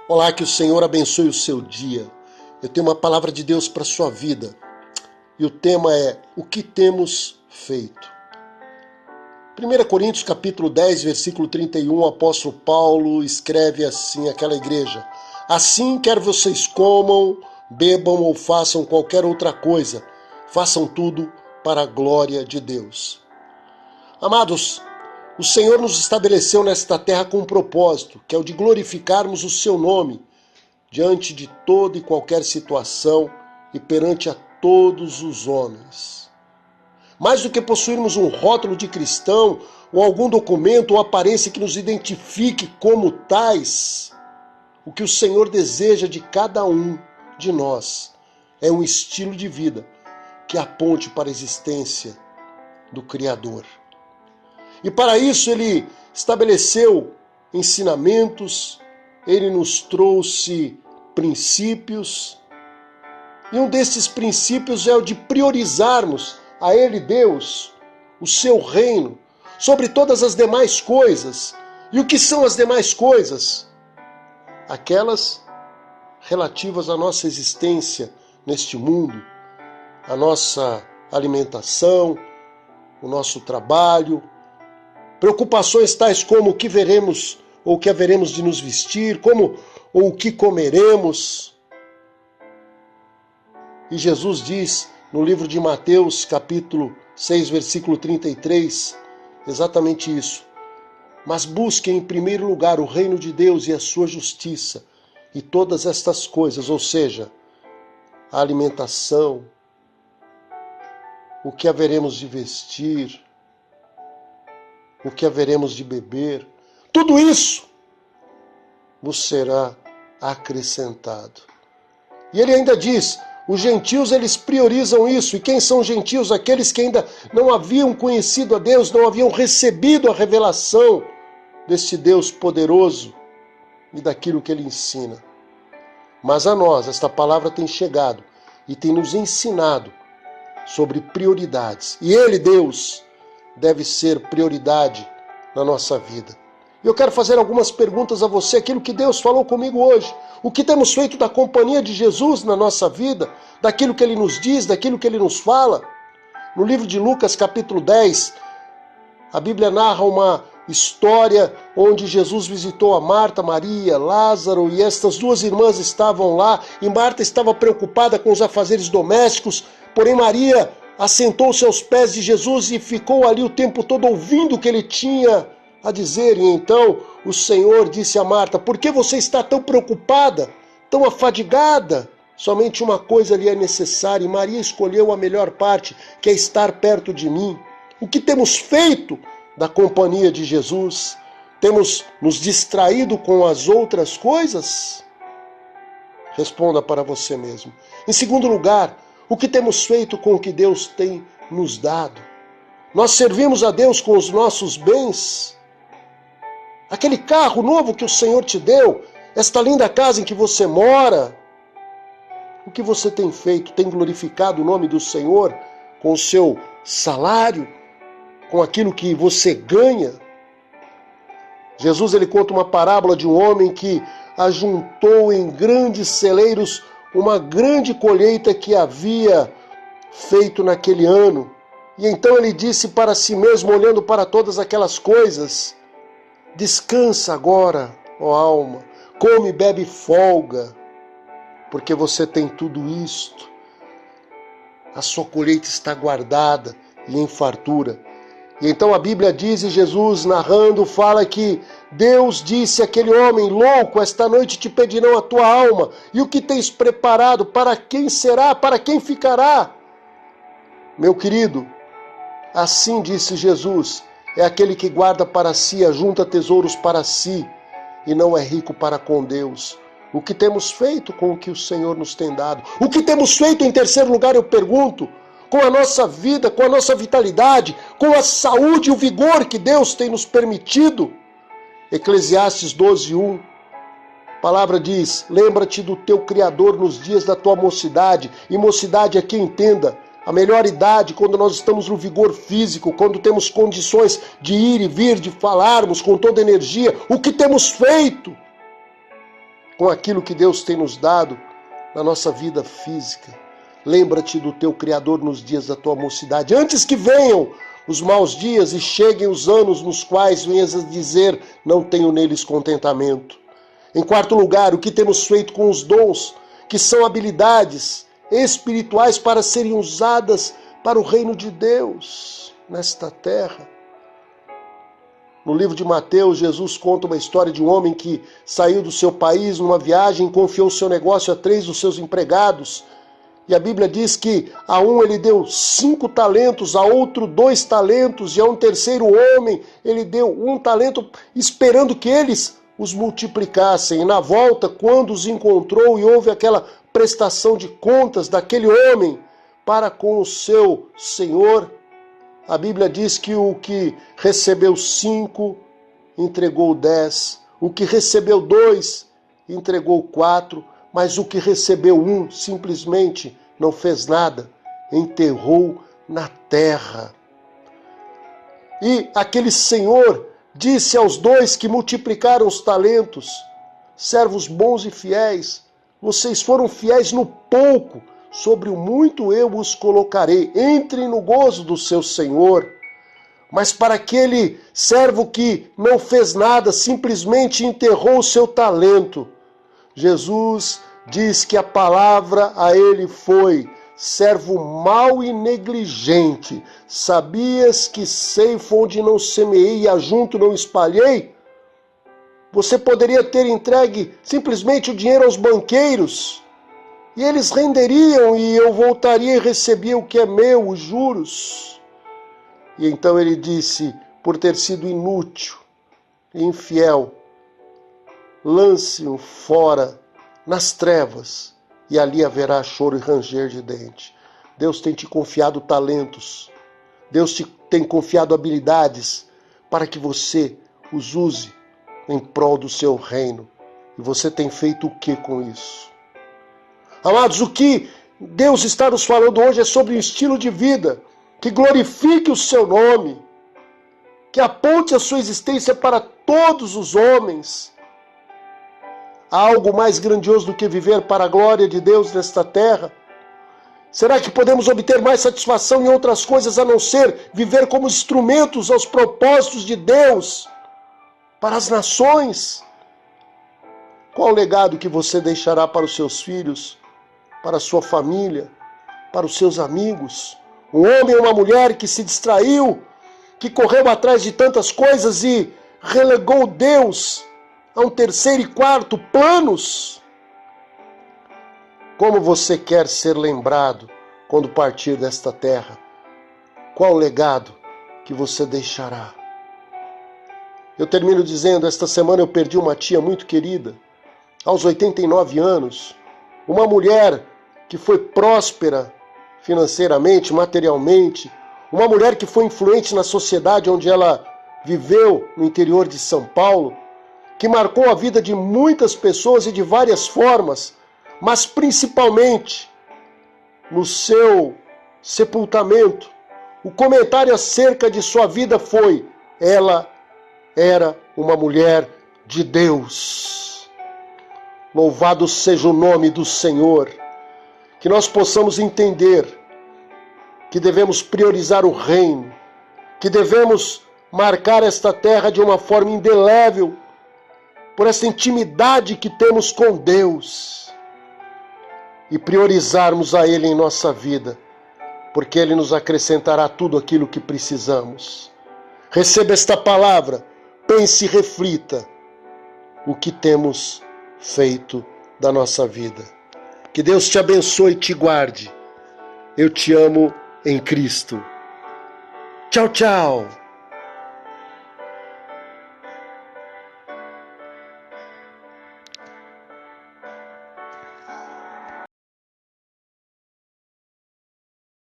Olá, que o Senhor abençoe o seu dia. Eu tenho uma palavra de Deus para a sua vida. E o tema é: o que temos feito? 1 Coríntios capítulo 10, versículo 31, o apóstolo Paulo escreve assim àquela igreja: assim, quer vocês comam, bebam ou façam qualquer outra coisa, façam tudo para a glória de Deus. Amados, o Senhor nos estabeleceu nesta terra com um propósito, que é o de glorificarmos o seu nome diante de toda e qualquer situação e perante a todos os homens. Mais do que possuirmos um rótulo de cristão ou algum documento ou aparência que nos identifique como tais, o que o Senhor deseja de cada um de nós é um estilo de vida que aponte para a existência do Criador. E para isso ele estabeleceu ensinamentos, ele nos trouxe princípios, e um desses princípios é o de priorizarmos a ele, Deus, o seu reino, sobre todas as demais coisas. E o que são as demais coisas? Aquelas relativas à nossa existência neste mundo, a nossa alimentação, o nosso trabalho, preocupações tais como o que veremos ou o que haveremos de nos vestir, como ou o que comeremos. E Jesus diz no livro de Mateus, capítulo 6, versículo 33, exatamente isso. Mas busquem em primeiro lugar o reino de Deus e a sua justiça, e todas estas coisas, ou seja, a alimentação, o que haveremos de vestir, o que haveremos de beber, tudo isso vos será acrescentado. E ele ainda diz, os gentios eles priorizam isso. E quem são os gentios? Aqueles que ainda não haviam conhecido a Deus, não haviam recebido a revelação desse Deus poderoso e daquilo que ele ensina. Mas a nós, esta palavra tem chegado e tem nos ensinado sobre prioridades. E ele, Deus, deve ser prioridade na nossa vida. E eu quero fazer algumas perguntas a você, aquilo que Deus falou comigo hoje. O que temos feito da companhia de Jesus na nossa vida, daquilo que Ele nos diz, daquilo que Ele nos fala? No livro de Lucas, capítulo 10, a Bíblia narra uma história onde Jesus visitou a Marta, Maria, Lázaro, e estas duas irmãs estavam lá, e Marta estava preocupada com os afazeres domésticos, porém Maria assentou-se aos pés de Jesus e ficou ali o tempo todo ouvindo o que ele tinha a dizer. E então o Senhor disse a Marta: por que você está tão preocupada, tão afadigada? Somente uma coisa lhe é necessária, e Maria escolheu a melhor parte, que é estar perto de mim. O que temos feito da companhia de Jesus? Temos nos distraído com as outras coisas? Responda para você mesmo. Em segundo lugar, o que temos feito com o que Deus tem nos dado? Nós servimos a Deus com os nossos bens? Aquele carro novo que o Senhor te deu, esta linda casa em que você mora, o que você tem feito? Tem glorificado o nome do Senhor com o seu salário, com aquilo que você ganha? Jesus ele conta uma parábola de um homem que ajuntou em grandes celeiros uma grande colheita que havia feito naquele ano. E então ele disse para si mesmo, olhando para todas aquelas coisas: descansa agora, ó alma, come, bebe e folga, porque você tem tudo isto. A sua colheita está guardada e em fartura. E então a Bíblia diz, e Jesus narrando fala que Deus disse àquele homem: louco, esta noite te pedirão a tua alma, e o que tens preparado, para quem será, para quem ficará? Meu querido, assim disse Jesus, é aquele que guarda para si, ajunta tesouros para si, e não é rico para com Deus. O que temos feito com o que o Senhor nos tem dado? O que temos feito, em terceiro lugar, eu pergunto, com a nossa vida, com a nossa vitalidade, com a saúde e o vigor que Deus tem nos permitido? Eclesiastes 12:1, a palavra diz: lembra-te do teu Criador nos dias da tua mocidade, e mocidade aqui entenda, A melhor idade, quando nós estamos no vigor físico, quando temos condições de ir e vir, de falarmos com toda energia, o que temos feito com aquilo que Deus tem nos dado na nossa vida física. Lembra-te do teu Criador nos dias da tua mocidade, antes que venham os maus dias e cheguem os anos nos quais venhas a dizer, não tenho neles contentamento. Em quarto lugar, o que temos feito com os dons, que são habilidades espirituais para serem usadas para o reino de Deus nesta terra. No livro de Mateus, Jesus conta uma história de um homem que saiu do seu país numa viagem e confiou seu negócio a 3 dos seus empregados. E a Bíblia diz que a um ele deu 5 talentos, a outro 2 talentos, e a um terceiro homem ele deu 1 talento, esperando que eles os multiplicassem. E na volta, quando os encontrou e houve aquela prestação de contas daquele homem para com o seu senhor, a Bíblia diz que o que recebeu 5 entregou 10, o que recebeu 2 entregou 4, mas o que recebeu 1 simplesmente não fez nada, enterrou na terra. E aquele senhor disse aos 2 que multiplicaram os talentos: servos bons e fiéis, vocês foram fiéis no pouco, sobre o muito eu os colocarei. Entrem no gozo do seu senhor. Mas para aquele servo que não fez nada, simplesmente enterrou o seu talento, Jesus diz que a palavra a ele foi: servo mau e negligente, sabias que ceifo onde não semeei e ajunto não espalhei? Você poderia ter entregue simplesmente o dinheiro aos banqueiros, e eles renderiam, e eu voltaria e recebia o que é meu, os juros. E então ele disse, por ter sido inútil e infiel, lance-o fora nas trevas, e ali haverá choro e ranger de dente. Deus tem te confiado talentos, Deus te tem confiado habilidades para que você os use em prol do seu reino. E você tem feito o que com isso? Amados, o que Deus está nos falando hoje é sobre um estilo de vida que glorifique o seu nome, que aponte a sua existência para todos os homens. Há algo mais grandioso do que viver para a glória de Deus nesta terra? Será que podemos obter mais satisfação em outras coisas a não ser viver como instrumentos aos propósitos de Deus para as nações? Qual o legado que você deixará para os seus filhos, para a sua família, para os seus amigos? Um homem ou uma mulher que se distraiu, que correu atrás de tantas coisas e relegou Deus a um terceiro e quarto planos? Como você quer ser lembrado quando partir desta terra? Qual o legado que você deixará? Eu termino dizendo, esta semana eu perdi uma tia muito querida, aos 89 anos, uma mulher que foi próspera financeiramente, materialmente, uma mulher que foi influente na sociedade onde ela viveu, no interior de São Paulo, que marcou a vida de muitas pessoas e de várias formas, mas principalmente no seu sepultamento. O comentário acerca de sua vida foi: ela era uma mulher de Deus. Louvado seja o nome do Senhor. Que nós possamos entender que devemos priorizar o reino, que devemos marcar esta terra de uma forma indelével, por essa intimidade que temos com Deus, e priorizarmos a Ele em nossa vida, porque Ele nos acrescentará tudo aquilo que precisamos. Receba esta palavra, pense e reflita o que temos feito da nossa vida. Que Deus te abençoe e te guarde. Eu te amo em Cristo. Tchau, tchau.